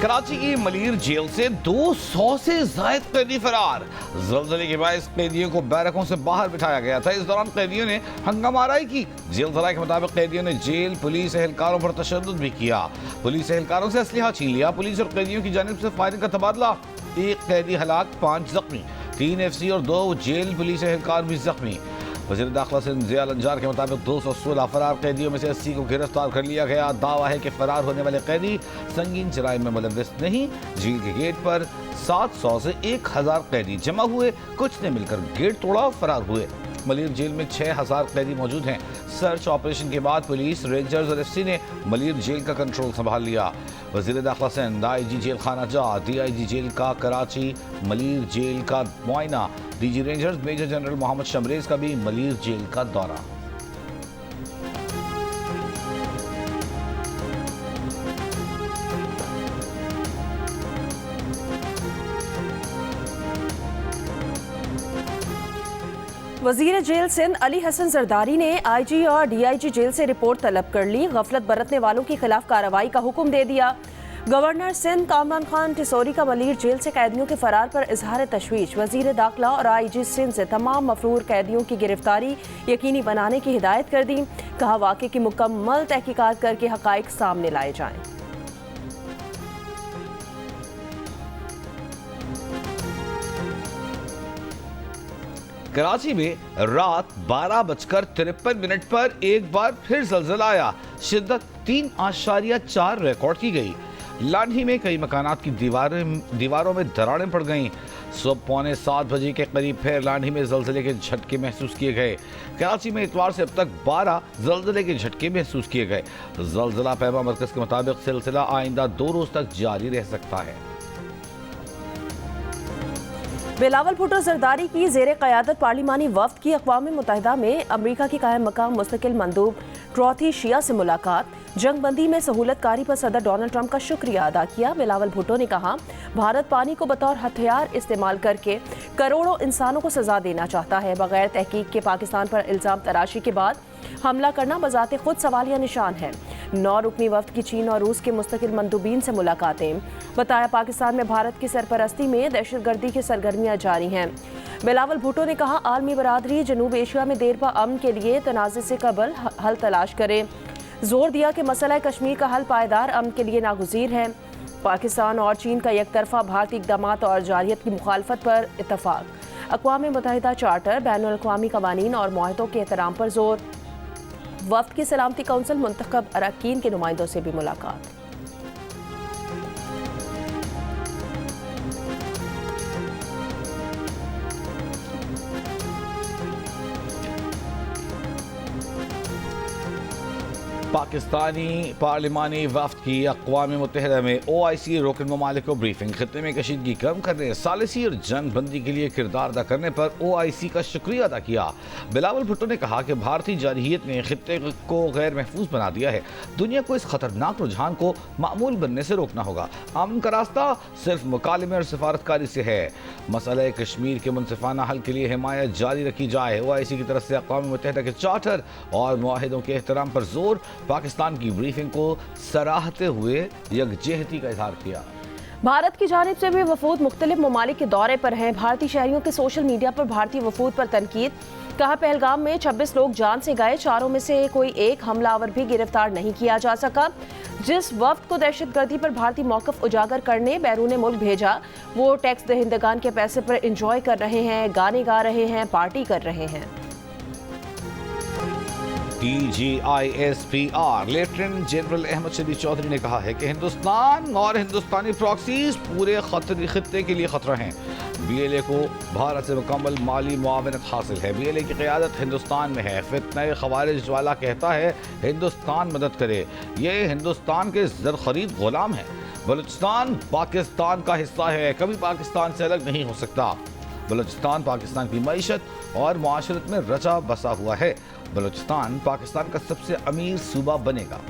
कराची की मलीर जेल से 200 से जायद कैदी फरार। ज़ल्ज़ले के बायस कैदियों को बैरकों से बाहर बिठाया गया था। इस दौरान कैदियों ने हंगामाराई की। जेल ज़राए के मुताबिक कैदियों ने जेल पुलिस एहलकारों पर तशद्दुद भी किया। पुलिस एहलकारों से असलहा छीन लिया। पुलिस और कैदियों की जानिब से फायरिंग का तबादला। एक कैदी हलाक, 5 जख्मी, 3 FC और 2 जेल पुलिस एहलकार भी जख्मी। वज़ीर दाखिला से ज़िया अंजार के मुताबिक 216 फरार कैदियों में से 80 को गिरफ्तार कर लिया गया। दावा है कि फरार होने वाले कैदी संगीन जराइम में मुलव्विस नहीं। जेल के गेट पर 700 से 1000 कैदी जमा हुए। कुछ ने मिलकर गेट तोड़ा और फरार हुए। मलीर जेल में 6000 कैदी मौजूद हैं। सर्च ऑपरेशन के बाद पुलिस, रेंजर्स और FC ने मलीर जेल का कंट्रोल संभाल लिया। वज़ीर दाखिला सिंध, IG जेल खाना जा, DIG जेल का कराची, मलीर जेल का मुआयना, DG rangers major general Mohammad Shamrez का भी मलीर जेल का दौरा। वजीर जेल सिंध अली हसन जरदारी ने IG और DIG जेल से रिपोर्ट तलब कर ली। गफलत बरतने वालों के खिलाफ कार्रवाई का हुक्म दे दिया। गवर्नर सिंध कामरान खान टिसोरी का मलीर जेल से कैदियों के फरार पर इजहार तशवीश। वजीर दाखिला और IG सिंध से तमाम मफरूर कैदियों की गिरफ्तारी यकीनी बनाने की हिदायत कर दी। कहा वाक़े की मुकम्मल तहकीकात करके हक़ाइक़ सामने लाए जाएं। कराची में रात 12:53 पर एक बार फिर ज़ल्ज़ला आया। शिद्दत 3.4 रिकॉर्ड की गई। लाठी में कई मकानात की दीवारों में दरारें पड़ गईं। सुबह 6:45 के करीब फिर लाठी में ज़ल्ज़ले के झटके महसूस किए गए। कराची में इतवार से अब तक 12 ज़ल्ज़ले के झटके महसूस किए गए। ज़ल्ज़ला पैमा मरकज़ के मुताबिक सिलसिला आइंदा 2 रोज़ तक जारी रह सकता है। बिलावल भुट्टो जरदारी की ज़ेरे क़यादत पार्लिमानी वफ़द की अक़वाम मुत्तहिदा में अमरीका की कायम मकाम मुस्तकिल मंदूब ट्रॉथी शिया से मुलाकात। जंगबंदी में सहूलतकारी पर सदर डोनाल्ड ट्रंप का शुक्रिया अदा किया। बिलावल भुट्टो ने कहा, भारत पानी को बतौर हथियार इस्तेमाल करके करोड़ों इंसानों को सजा देना चाहता है। बगैर तहकीक के पाकिस्तान पर इल्ज़ाम तराशी के बाद हमला करना बजाते खुद सवालिया निशान है। 9 रुकनी वफ़द की चीन और रूस के मुस्तकिल मंदूबीन से मुलाकातें। बताया, पाकिस्तान में भारत की सरपरस्ती में दहशतगर्दी की सरगर्मियाँ जारी हैं। बिलावल भुट्टो ने कहा, आलमी बरादरी जनूब एशिया में देरपा अमन के लिए तनाज़े से कबल हल तलाश करे। जोर दिया कि मसला कश्मीर का हल पायदार अमन के लिए नागुज़ीर है। पाकिस्तान और चीन का एक तरफा भारतीय इक़दामात और जारियत की मुखालफत पर इत्तफ़ाक़। अक़वाम मुत्तहिदा चार्टर, बैनुल अक़वामी क़वानीन और मुआहदों के एहतराम पर जोर। वफ़द की सलामती कौंसिल मुंतखब अरकान के नुमाइंदों से भी मुलाकात। पाकिस्तानी पार्लिमानी वफ़द की अक़वाम मुत्तहिदा में OIC रुकन ममालिक को ब्रीफिंग। खित्ते में कशीदगी कम करने, सालिसी और जंग बंदी के लिए किरदार अदा करने पर OIC का शुक्रिया अदा किया। बिलावल भुट्टो ने कहा कि भारतीय जारहियत ने खित्ते को गैर महफूज बना दिया है। दुनिया को इस खतरनाक रुझान को मामूल बनने से रोकना होगा। अमन का रास्ता सिर्फ मुकालमे और सिफारतकारी से है। मसला कश्मीर के मुनसिफाना हल के लिए हिमायत जारी रखी जाए। OIC की तरफ से अक़वाम मुत्तहिदा के चार्टर और मुआहिदों के एहतराम पर जोर। पाकिस्तान की ब्रीफिंग को सराहते हुए यकजहती का इजहार किया। भारत की जानिब से भी वफूद मुख्तलिफ ममालिक के दौरे पर हैं। भारतीय शहरियों के सोशल मीडिया पर भारतीय वफूद पर तनकीद। कहा, पहलगाम में 26 लोग जान से गए, 4 में से कोई एक हमलावर भी गिरफ्तार नहीं किया जा सका। जिस वफ्द को दहशतगर्दी पर भारतीय मौक़िफ़ उजागर करने बैरून मुल्क भेजा, वो टैक्स दहिंदगान के पैसे पर इंजॉय कर रहे हैं, गाने गा रहे हैं, पार्टी कर रहे हैं। DGISPR लेफ्टिनेंट जनरल अहमद शदीद चौधरी ने कहा है कि हिंदुस्तान और हिंदुस्तानी प्रॉक्सीज पूरे खत्ते के लिए खतरा हैं। BLA को भारत से मुकम्मल माली मुआवनत हासिल है। BLA की क़यादत हिंदुस्तान में है। फितने ख़वारिज वाला कहता है हिंदुस्तान मदद करे। ये हिंदुस्तान के ज़र खरीद ग़ुलाम है। बलूचिस्तान पाकिस्तान का हिस्सा है, कभी पाकिस्तान से अलग नहीं हो सकता। बलूचिस्तान पाकिस्तान की मईशत और मुआशरत में रचा बसा हुआ है। बलूचिस्तान पाकिस्तान का सबसे अमीर सूबा बनेगा।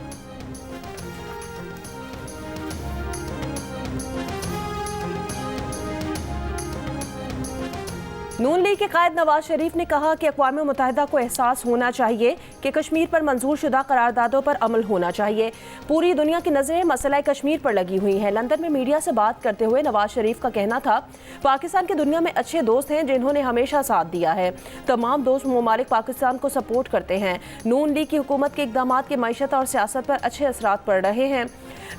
नून लीग के कायद नवाज शरीफ ने कहा कि अक़वाम मुत्तहिदा को एहसास होना चाहिए कि कश्मीर पर मंजूर शुदा करारदादों पर अमल होना चाहिए। पूरी दुनिया की नज़रें मसला कश्मीर पर लगी हुई हैं। लंदन में मीडिया से बात करते हुए नवाज शरीफ का कहना था, पाकिस्तान की दुनिया में अच्छे दोस्त हैं जिन्होंने हमेशा साथ दिया है। तमाम दोस्त ममालिक पाकिस्तान को सपोर्ट करते हैं। नून लीग की हुकूमत के इक़दामात के मईशत और सियासत पर अच्छे असरात पड़ रहे हैं।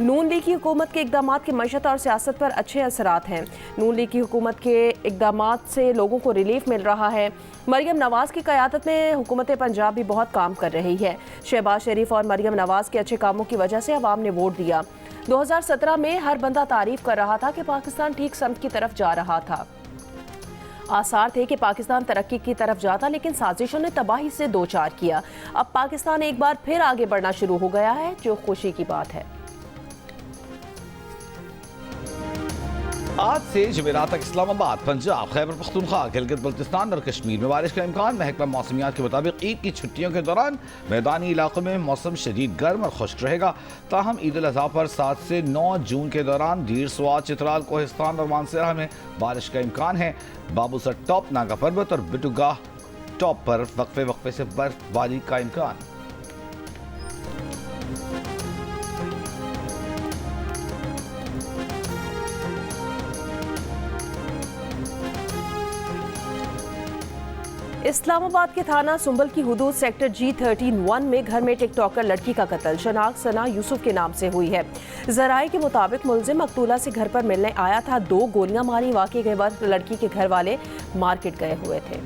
नून लीग की हुकूमत के इक़दामात की मईशत और सियासत पर अच्छे असरात हैं। नून लीग की हुकूमत के इक़दामात से लोगों को रिलीफ मिल रहा है। मरियम नवाज की क़यादत में हुकूमत पंजाब भी बहुत काम कर रही है। शहबाज शरीफ और मरियम नवाज के अच्छे कामों की वजह से अवाम ने वोट दिया। 2017 में हर बंदा तारीफ कर रहा था कि पाकिस्तान ठीक समत की तरफ जा रहा था। आसार थे कि पाकिस्तान तरक्की की तरफ जाता, लेकिन साजिशों ने तबाही से दो चार किया। अब पाकिस्तान एक बार फिर आगे बढ़ना शुरू हो गया है, जो खुशी की बात है। आज से जमेरात तक इस्लामाबाद, पंजाब, खैबर पख्तूनख्वा, गिलगित बल्तिस्तान और कश्मीर में बारिश का इम्कान। महकमा मौसमियात के मुताबिक ईद की छुट्टियों के दौरान मैदानी इलाकों में मौसम शदीद गर्म और खुश्क रहेगा। ताहम ईद उल अज़हा पर 7 से 9 जून के दौरान दीर, स्वात, चित्राल, कोहिस्तान और मानसरा में बारिश का इम्कान है। बाबूसर टॉप, नागा पर्वत और बिटुगाह टॉप पर वक्फे वक्फे से बर्फबारी का इम्कान। इस्लामाबाद के थाना सुंबल की हुदूद सेक्टर G13-1 में घर में टिकटॉकर लड़की का कत्ल शनाख्त सना यूसुफ के नाम से हुई है। जराये के मुताबिक मुलजिम मकतूला से घर पर मिलने आया था। 2 गोलियां मारी। वाक़े के बाद लड़की के घर वाले मार्केट गए हुए थे।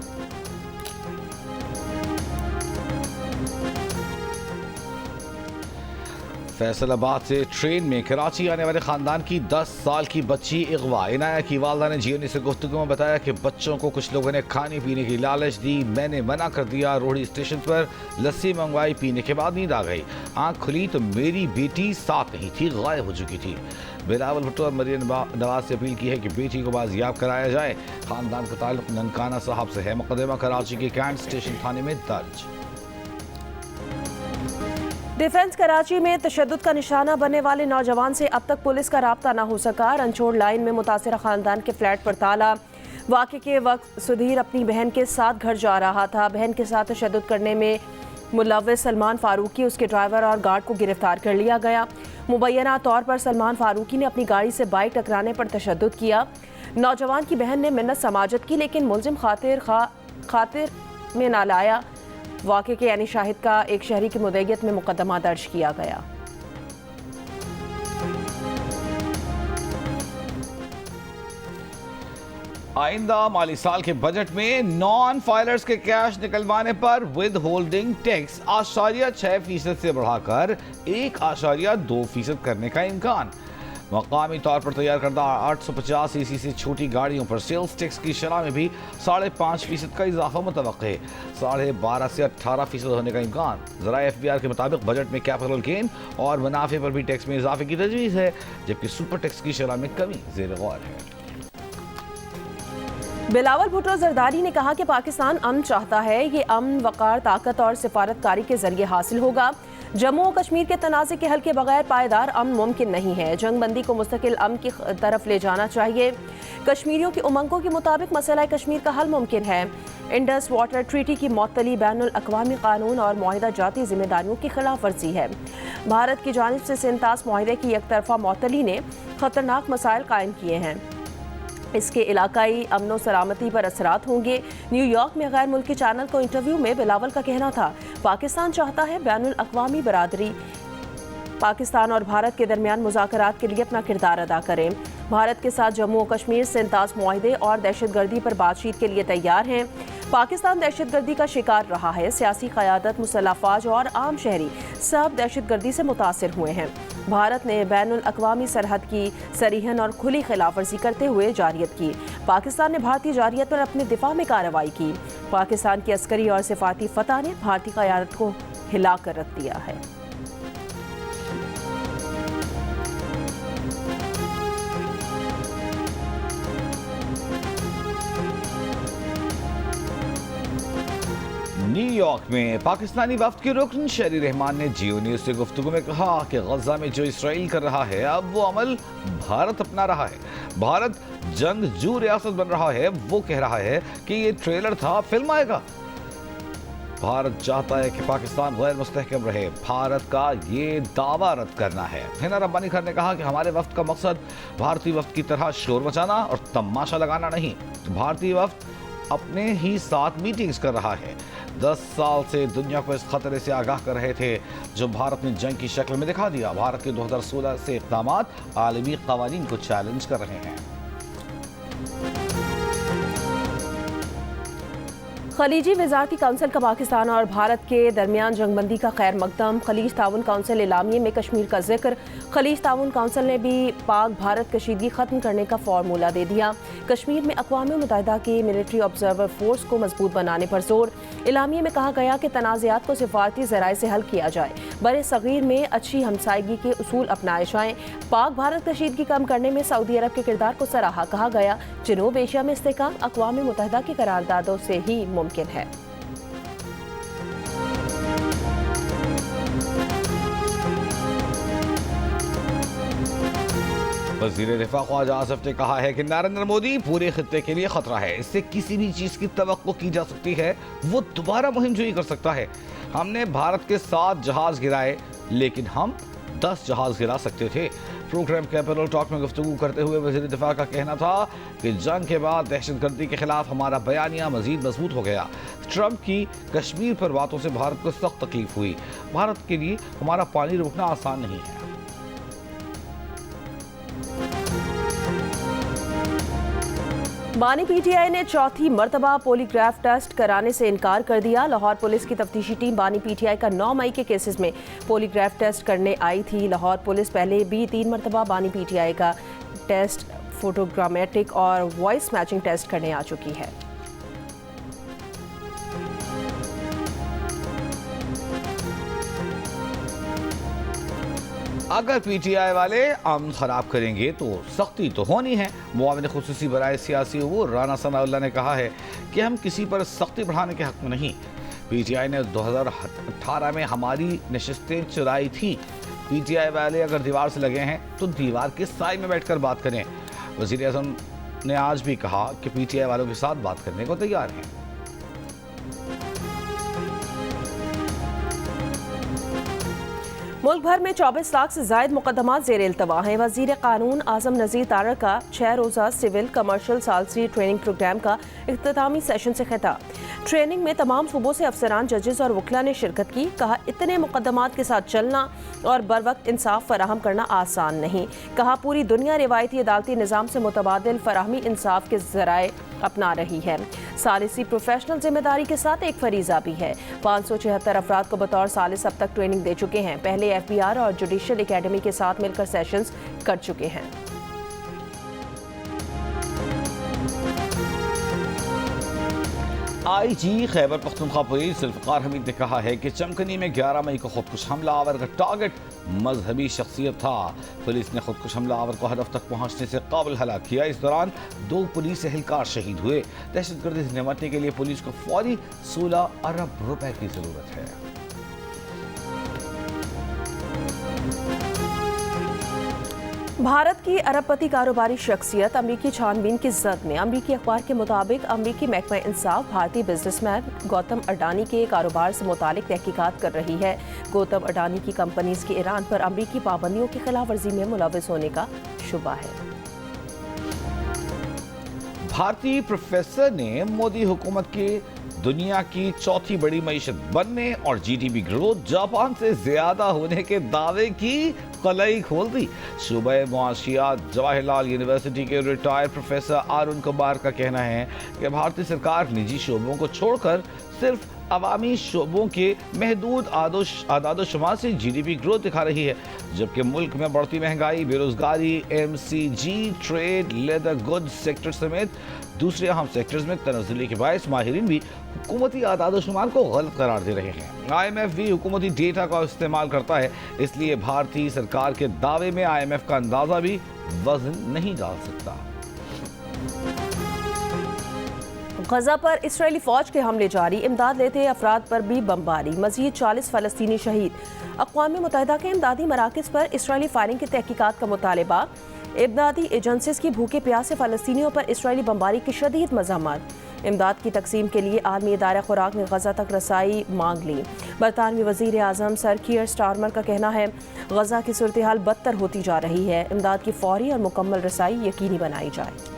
फैसलाबाद से ट्रेन में कराची आने वाले खानदान की 10 साल की बच्ची अगवा। इनाया की वालदा ने जीओनी से गुफ्तगू में बताया कि बच्चों को कुछ लोगों ने खाने पीने की लालच दी, मैंने मना कर दिया। रोहड़ी स्टेशन पर लस्सी मंगवाई, पीने के बाद नींद आ गई। आँख खुली तो मेरी बेटी साथ नहीं थी, गायब हो चुकी थी। बिलावल भुट्टो और मरियम नवाज से अपील की है कि बेटी को बाजियाब कराया जाए। खानदान का ताल्लुक ननकाना साहब से है। मुकदमा कराची के कैंट स्टेशन थाने में दर्ज। डिफेंस कराची में तशद्दुद का निशाना बनने वाले नौजवान से अब तक पुलिस का राब्ता न हो सका। रनछोड़ लाइन में मुतासिरा खानदान के फ्लैट पर ताला। वाक़े के वक्त सुधीर अपनी बहन के साथ घर जा रहा था। बहन के साथ तशद्दुद करने में मुलव्वस सलमान फारूकी, उसके ड्राइवर और गार्ड को गिरफ्तार कर लिया गया। मुबैना तौर पर सलमान फारूकी ने अपनी गाड़ी से बाइक टकराने पर तशद्दुद किया। नौजवान की बहन ने मिन्नत समाजत की, लेकिन मुलजिम खातिर में ना लाया। वाक़े के यानी शाहिद का एक शहरी की मुद्दईयत में मुकदमा दर्ज किया गया। आइंदा माली साल के बजट में नॉन फाइलर्स के कैश निकलवाने पर विद होल्डिंग टैक्स 6% से बढ़ाकर 1.2% करने का इम्कान। मकामी तौर पर तैयार करदा 850 सीसी से छोटी गाड़ियों पर सेल्स टैक्स की शरह में भी 5.5% का इजाफा मुतवक्के है। 12.5 से 18% होने का इम्कान। ज़राए FBR के मुताबिक बजट में कैपिटल गेन और मुनाफे पर भी टैक्स में इजाफे की तजवीज़ है, जबकि सुपर टैक्स की शरह में कमी ज़ेर गौर है। बिलावल भुट्टो जरदारी ने कहा कि पाकिस्तान अमन चाहता है। ये अमन वक़ार, ताकत और सिफारतकारी के जरिए हासिल होगा। जम्मू और कश्मीर के तनाज़े के हल के बगैर पायदार अमन मुमकिन नहीं है। जंगबंदी को मुस्तकिल अमन की तरफ ले जाना चाहिए। कश्मीरियों की उमंगों के मुताबिक मसला कश्मीर का हल मुमकिन है। इंडस वाटर ट्रीटी की मअतली बैनुल अक़वामी कानून और मुआहिदा जाती जिम्मेदारियों की खिलाफ वर्जी है। भारत की जानिब से सिंतास मुआहिदे की एक तरफा मअतली ने खतरनाक मसाइल कायम किए हैं। इसके इलाकाई अमन सलामती पर असरात होंगे। न्यूयॉर्क में गैर मुल्की चैनल को इंटरव्यू में बिलावल का कहना था, पाकिस्तान चाहता है बैनुल अक़वामी बरादरी पाकिस्तान और भारत के दरमियान मुज़ाकरात के लिए अपना किरदार अदा करें। भारत के साथ जम्मू और कश्मीर सिंतास मुआहिदे और दहशतगर्दी पर बातचीत के लिए तैयार हैं। पाकिस्तान दहशतगर्दी का शिकार रहा है। सियासी क़यादत, मुसल्लह फ़ौज और आम शहरी सब दहशतगर्दी से मुतासिर हुए हैं। भारत ने बैनुल अक़वामी सरहद की सरीहन और खुली खिलाफ वर्जी करते हुए जारियत की। पाकिस्तान ने भारतीय जारियत पर अपने दिफा में कार्रवाई की। पाकिस्तान की अस्करी और सिफाती फतह ने भारतीय क़यादत को हिला कर रख दिया है। न्यूयॉर्क टॉक में पाकिस्तानी वफ्द के रुकन शहरी रहमान ने जियो न्यूज से गुफ्तगू में कहा कि गजा में जो इसराइल कर रहा है अब वो अमल भारत अपना रहा है। भारत जंगजू रियासत बन रहा है। वो कह रहा है कि ये ट्रेलर था, फिल्म आएगा। भारत चाहता है कि पाकिस्तान गैर मुस्तहकम रहे। भारत का ये दावा रद्द करना है। हिना रब्बानी खान ने कहा कि हमारे वफ्द का मकसद भारतीय वफ्द की तरह शोर मचाना और तमाशा लगाना नहीं। भारतीय वफ्द अपने ही साथ मीटिंग्स कर रहा है। 10 साल से दुनिया को इस खतरे से आगाह कर रहे थे जो भारत ने जंग की शक्ल में दिखा दिया। भारत के 2016 से इक़दाम आलमी क़वानीन को चैलेंज कर रहे हैं। खलीजी वज़ारती काउंसिल का पाकिस्तान और भारत के दरमियान जंगबंदी का खैर मकदम। खलीज ताउन काउंसिल एलामिये में कश्मीर का जिक्र। खलीज ताउन काउंसिल ने भी पाक भारत कशीदगी खत्म करने का फार्मूला दे दिया। कश्मीर में अक़वाम मुत्तहिदा की मिलिट्री ऑब्जर्वर फोर्स को मजबूत बनाने पर जोर। एलामिये में कहा गया कि तनाज़ात को सिफारती ज़राए से हल किया जाए। बरे सग़ीर में अच्छी हमसायगी के उसूल अपनाए जाएँ। पाक भारत कशीदगी कम करने में सऊदी अरब के किरदार को सराहा। कहा गया जनूब एशिया में इस्तेहकाम अक़वाम मुत्तहिदा की करारदादों से ही मुमकिन है। वज़ीर दिफ़ा ख्वाजा आसिफ ने कहा है कि नरेंद्र मोदी पूरे खित्ते के लिए खतरा है। इससे किसी भी चीज़ की तवक्को की जा सकती है। वो दोबारा मुहिम जोई कर सकता है। हमने भारत के 7 जहाज गिराए, लेकिन हम 10 जहाज गिरा सकते थे। प्रोग्राम कैपिटल टॉक में गुफ्तगू करते हुए वज़ीर दिफ़ा का कहना था कि जंग के बाद दहशतगर्दी के खिलाफ हमारा बयानिया मज़ीद मजबूत हो गया। ट्रंप की कश्मीर पर बातों से भारत को सख्त तकलीफ हुई। भारत के लिए हमारा पानी रोकना आसान नहीं है। बानी पीटीआई ने चौथी मरतबा पॉलीग्राफ टेस्ट कराने से इनकार कर दिया। लाहौर पुलिस की तफ्तीशी टीम बानी पीटीआई का 9 मई के केसेस में पॉलीग्राफ टेस्ट करने आई थी। लाहौर पुलिस पहले भी 3 मरतबा बानी पीटीआई का टेस्ट फोटोग्रामेटिक और वॉइस मैचिंग टेस्ट करने आ चुकी है। अगर पीटीआई वाले अमन खराब करेंगे तो सख्ती तो होनी है। मुआविन खुसूसी बराए सियासी अमूर राना सनाउल्लाह ने कहा है कि हम किसी पर सख्ती बढ़ाने के हक में नहीं। पीटीआई ने 2018 में हमारी नशिस्तें चुराई थी। पीटीआई वाले अगर दीवार से लगे हैं तो दीवार के साए में बैठकर बात करें। वज़ीर आज़म ने आज भी कहा कि पीटीआई वालों के साथ बात करने को तैयार हैं। मुल्क भर में 24 लाख से जायद मुकदमा ज़ेर इल्तवा हैं। वज़ीर क़ानून आज़म नज़ीर तारक का 6 रोज़ा सिविल कमर्शियल सालसी ट्रेनिंग प्रोग्राम का इख्तितामी सेशन से खिताब। ट्रेनिंग में तमाम सूबों से अफसरान, जजेस और वकला ने शिरकत की। कहा इतने मुकदमात के साथ चलना और बर वक्त इंसाफ फराहम करना आसान नहीं। कहा पूरी दुनिया रिवायती अदालती निज़ाम से मुतबादिल फराहमी इंसाफ के ज़राए अपना रही है। सालिसी प्रोफेशनल जिम्मेदारी के साथ एक फरीज़ा भी है। 576 अफराद को बतौर सालिस अब तक ट्रेनिंग दे चुके हैं। पहले FBR और जुडिशल एकेडमी के साथ मिलकर सेशंस कर चुके हैं। IG खैबर पख्तूनख्वा पुलिस जुल्फ़िकार हमीद ने कहा है कि चमकनी में 11 मई को खुदकुश हमलावर का टारगेट मजहबी शख्सियत था। पुलिस ने खुदकुश हमलावर को हदफ तक पहुंचने से काबिल हलाक किया। इस दौरान 2 पुलिस एहलकार शहीद हुए। दहशतगर्दी से निपटने के लिए पुलिस को फौरी 16 अरब रुपए की जरूरत है। भारत की अरबपति कारोबारी शख्सियत अमरीकी छानबीन की जद में। अमरीकी अखबार के मुताबिक अमरीकी महकमा इंसाफ भारतीय बिजनेसमैन गौतम अडानी के कारोबार से मुतालिक तहकीकात कर रही है। गौतम अडानी की कंपनीज के ईरान पर अमरीकी पाबंदियों की खिलाफ वर्जी में मुलविस होने का शुबा है। भारतीय प्रोफेसर ने मोदी हुकूमत के दुनिया की चौथी बड़ी मईशत बनने और GDP ग्रोथ जापान से ज्यादा होने के दावे की कलई खोल दी। शोबे मुआशियात जवाहरलाल यूनिवर्सिटी के रिटायर्ड प्रोफेसर अरुण कुमार का कहना है कि भारतीय सरकार निजी शोबों को छोड़कर सिर्फ अवामी शोबों के महदूद आदादोशुमार से GDP ग्रोथ दिखा रही है, जबकि मुल्क में बढ़ती महंगाई, बेरोजगारी, MCG, trade, leather goods sector समेत दूसरे अहम सेक्टर्स में तनज़्ज़ुली के बायस माहिरीन भी हुकूमती आदादोशुमार को गलत करार दे रहे हैं। IMF भी हुकूमती डेटा का इस्तेमाल करता है, इसलिए भारतीय सरकार के दावे में IMF का अंदाजा भी वजन नहीं डाल सकता। गजा पर इसराइली फौज के हमले जारी, इमदाद लेते अफराद पर भी बमबारी, मजीद 40 फलस्तीनी शहीद। अक़वाम मुत्तहिदा के इमदादी मराकज़ पर इसराइली फायरिंग की तहकीकात का मुतालबा, इमदादी एजेंसीज की भूखे प्यासे फलस्तीनियों पर इसराइली बमबारी की शदीद मज़ामत। इमदाद की तकसीम के लिए आलमी इदारा खुराक ने गजा तक रसाई मांग ली। बरतानवी वज़ीर आज़म सर कीयर स्टारमर का कहना है गजा की सूरत हाल बदतर होती जा रही है, इमदाद की फौरी और मुकम्मल रसाई यकीनी बनाई जाए।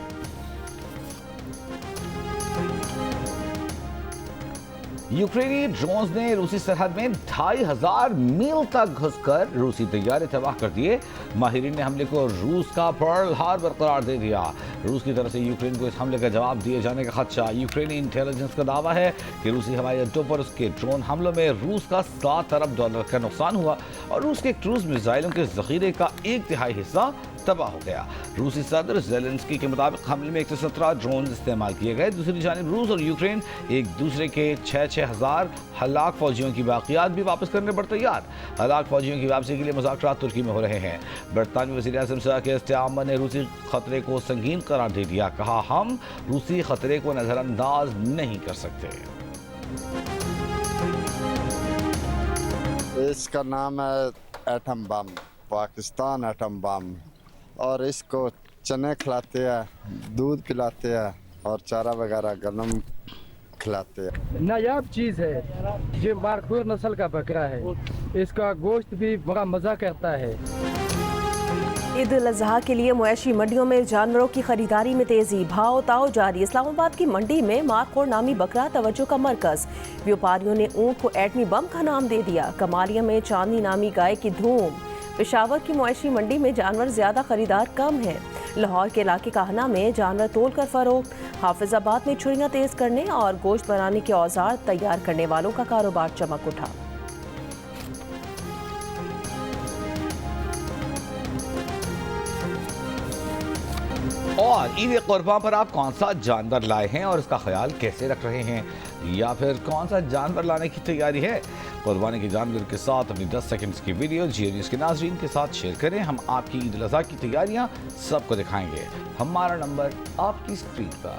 यूक्रेनी ड्रोन्स ने रूसी सरहद में 2500 मील तक घुसकर रूसी तैयारे तबाह कर दिए। माहिरीन ने हमले को रूस का पर्ल हार्बर करार दे दिया। रूस की तरफ से यूक्रेन को इस हमले का जवाब दिए जाने का खदशा। यूक्रेनी इंटेलिजेंस का दावा है कि रूसी हवाई अड्डों पर उसके ड्रोन हमलों में रूस का $7 अरब का नुकसान हुआ और रूस के क्रूज मिसाइलों के जखीरे का 1/3 हिस्सा तबाह हो गया। रूसी सदर ज़ेलेंस्की के मुताबिक हमले में 117 ड्रोन इस्तेमाल किए गए। दूसरी जानिब रूस और यूक्रेन एक दूसरे के 6,000 हलाक फौजियों की बाकियात भी वापस करने पर तैयार। हलाक फौजियों की वापसी के लिए मुज़ाकरात तुर्की में हो रहे हैं। बरतानवी वज़ीर आज़म सर कीयर स्टारमर ने रूसी खतरे को संगीन करार दे दिया। कहा, हम रूसी खतरे को नज़रअंदाज नहीं कर सकते। इसका नाम है atom bomb, Pakistan atom bomb, और इसको चने खिलाते हैं, दूध पिलाते हैं और चारा वगैरह गन्म खिलाते हैं। नायाब चीज़ है, ये बारखोर नस्ल का बकरा है, इसका गोश्त भी बड़ा मज़ा करता है। ईद उल अजहा के लिए मुआशी मंडियों में जानवरों की खरीदारी में तेजी, भाव ताव जारी। इस्लामाबाद की मंडी में मारखोर नामी बकरा तवज्जो का मरकज। व्यापारियों ने ऊंट को एटमी बम का नाम दे दिया। कमालिया में चांदनी नामी गाय की धूम। पेशावर की मुआशी मंडी में जानवर ज्यादा खरीदार कम है। लाहौर के इलाके काहना में जानवर तोल कर फरोख्त। हाफिजाबाद में छुरियां तेज करने और गोश्त बनाने के औजार तैयार करने वालों का कारोबार चमक उठा। और ईद कुर्बान पर आप कौन सा जानवर लाए हैं और इसका ख्याल कैसे रख रहे हैं, या फिर कौन सा जानवर लाने की तैयारी है? कुर्बानी के जानवर के साथ अपनी 10 सेकंड्स की वीडियो जियो न्यूज़ के नाज़रीन के साथ शेयर करें। हम आपकी ईद उल अज़हा की तैयारियां सबको दिखाएंगे। हमारा नंबर आपकी स्क्रीन पर।